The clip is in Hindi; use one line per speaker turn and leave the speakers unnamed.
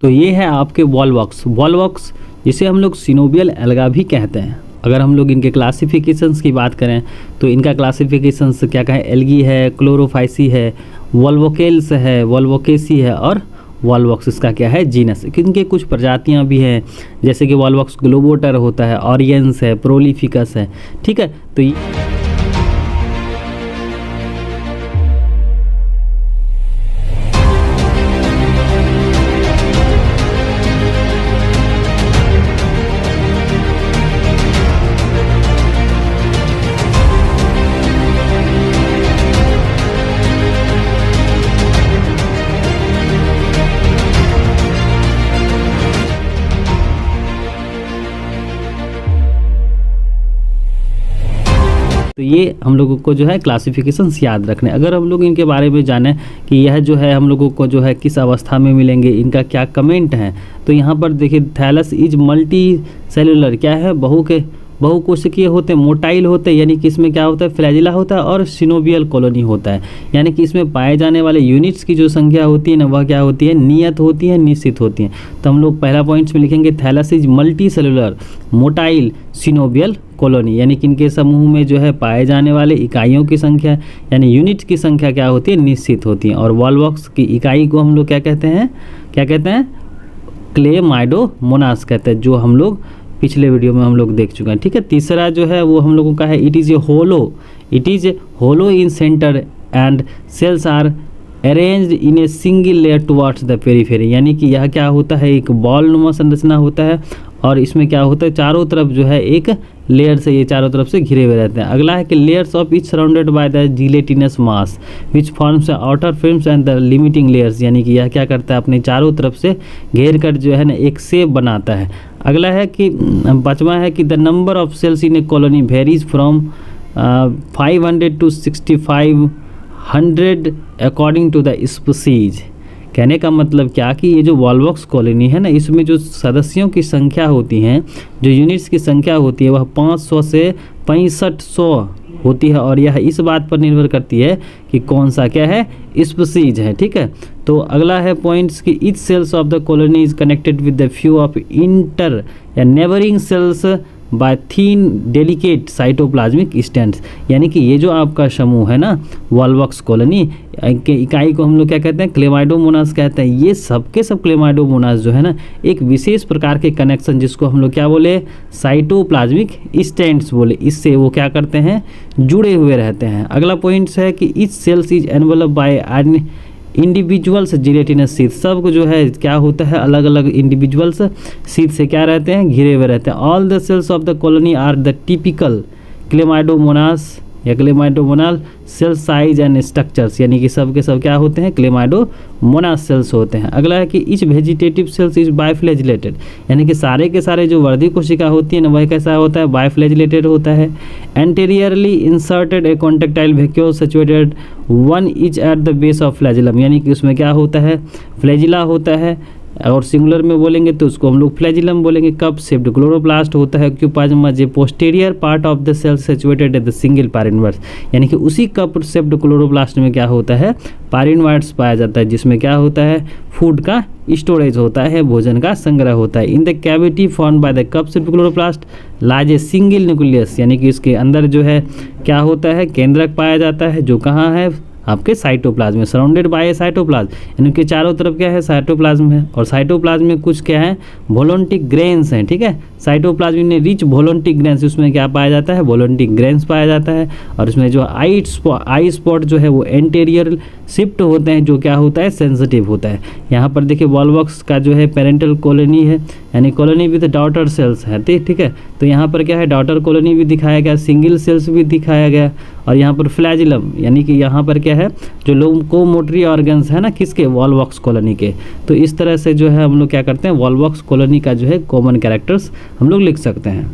तो ये है आपके वॉलवॉक्स जिसे हम लोग सिनोवियल एल्गा भी कहते हैं। अगर हम लोग इनके क्लासिफिकेशंस की बात करें तो इनका क्लासिफिकेशंस क्या कहें, एल्गी है, क्लोरोफाइसी है, वॉल्वोकेल्स है, वॉल्वोकेसी है और वॉलवॉक्स इसका क्या है, जीनस। इनके कुछ प्रजातियां भी हैं जैसे कि वॉलवॉक्स ग्लोबोटर होता है, ऑरियंस है, प्रोलिफिकस है, ठीक है। तो ये हम लोगों को जो है क्लासिफिकेशंस याद रखने। अगर हम लोग इनके बारे में जानें कि यह जो है हम लोगों को जो है किस अवस्था में मिलेंगे, इनका क्या कमेंट है, तो यहाँ पर देखिए थैलस इज मल्टी सेलुलर, क्या है, बहुकोशिकीय होते हैं, मोटाइल होते हैं, यानी कि इसमें क्या होता है, फ्लैजिला होता है और सिनोवियल कॉलोनी होता है। यानी कि इसमें पाए जाने वाले यूनिट्स की जो संख्या होती है ना, वह क्या होती है, नियत होती है, निश्चित होती है। तो हम लोग पहला पॉइंट्स में लिखेंगे thallus is multicellular motile coenobial colony, यानी कि इनके समूह में जो है पाए जाने वाले इकाइयों की संख्या यानी यूनिट की संख्या क्या होती है, निश्चित होती है। और वॉलवॉक्स की इकाई को हम लोग क्या कहते हैं, क्लेमाइडोमोनास कहते हैं, जो हम लोग पिछले वीडियो में हम लोग देख चुके हैं, ठीक है। तीसरा जो है वो हम लोगों का है it is a hollow in centre and cells are arranged in a single layer towards the periphery, यानी कि यह क्या होता है, एक बॉल नुमा संरचना होता है और इसमें क्या होता है, चारों तरफ जो है एक लेयर से ये चारों तरफ से घिरे हुए रहते हैं। अगला है कि layers of each surrounded by the gelatinous mass which forms outer films and the limiting layers, यानी कि यह क्या करता है, अपने चारों तरफ से घेर कर जो है ना एक शेप बनाता है। अगला है कि पांचवा है कि the number of cells in a colony varies from 500 to 6500 according to the species. कहने का मतलब क्या कि ये जो वॉलवॉक्स कॉलोनी है ना, इसमें जो सदस्यों की संख्या होती हैं, जो यूनिट्स की संख्या होती है, वह 500 से 6500 होती है और यह इस बात पर निर्भर करती है कि कौन सा क्या है, स्पीसीज है, ठीक है। तो अगला है पॉइंट्स कि each cells of the colony is connected with the few of inter या neighbouring cells by thin delicate cytoplasmic strands, यानी कि ये जो आपका समूह है ना वॉलवॉक्स कॉलोनी के इकाई को हम लोग क्या कहते हैं, क्लेमाइडोमोनास कहते हैं। ये सब के सब क्लेमाइडोमोनास जो है ना एक विशेष प्रकार के कनेक्शन, जिसको हम लोग क्या बोले, साइटोप्लाज्मिक स्टैंड्स बोले, इससे वो क्या करते हैं, जुड़े हुए रहते हैं। अगला पॉइंट्स है कि each cells is enveloped by individuals gelatinous sheath, सब जो है क्या होता है, अलग अलग इंडिविजुअल्स शीथ से क्या रहते हैं, घिरे हुए रहते हैं। All the cells of the colony are the typical chlamydomonas या chlamydomonal cell size and structures, यानी कि सब के सब क्या होते हैं, क्लेमाइडोमोनास सेल्स होते हैं। अगला है कि ईच वेजिटेटिव सेल्स इज बायफ्लैजिलेटेड, यानी कि सारे के सारे जो वर्दी कोशिका होती है ना, वह कैसा होता है, बायफ्लैजिलेटेड होता है। Anteriorly inserted A contractile vacuole situated one is at the base of flagellum, यानी कि उसमें क्या होता है, फ्लैजिला होता है, और सिंगुलर में बोलेंगे तो उसको हम लोग फ्लैजिलम बोलेंगे। कप शेप्ड क्लोरोप्लास्ट होता है, क्यूपाजमा जे posterior part of the cell situated at the single पारिनवर्स, यानी कि उसी कप शेप्ड क्लोरोप्लास्ट में क्या होता है, पारिनवर्स पाया जाता है, जिसमें क्या होता है, फूड का स्टोरेज होता है, भोजन का संग्रह होता है। In the cavity formed by the cup shaped chloroplast lies a single nucleus, यानी कि इसके अंदर जो है क्या होता है, केंद्रक पाया जाता है, जो कहाँ है, आपके साइटोप्लाज्म में, सराउंडेड बाय साइटोप्लाज्म, यानी कि चारों तरफ क्या है, साइटोप्लाज्म है। और साइटोप्लाज्म में कुछ क्या है, वोलेंटिक ग्रेन्स हैं, ठीक है। साइटोप्लाज्म में रिच वोलेंटिक ग्रेन्स, उसमें क्या पाया जाता है, वोलेंटिक ग्रेन्स पाया जाता है। और इसमें जो आई स्पॉट जो है वो एंटेरियर शिफ्ट होते हैं, जो क्या होता है, सेंसिटिव होता है। यहाँ पर देखिए वॉलवॉक्स का जो है पेरेंटल कॉलोनी है, यानी कॉलोनी विद डॉटर सेल्स है, ठीक है। तो यहाँ पर क्या है, डॉटर कॉलोनी भी दिखाया गया, सिंगल सेल्स भी दिखाया गया। और यहाँ पर फ्लैजिलम, यानी कि यहाँ पर क्या है, जो लोकोमोटरी ऑर्गन्स है ना, किसके, वॉलवॉक्स कॉलोनी के। तो इस तरह से जो है हम लोग क्या करते हैं, वॉलवॉक्स कॉलोनी का जो है कॉमन कैरेक्टर्स हम लोग लिख सकते हैं।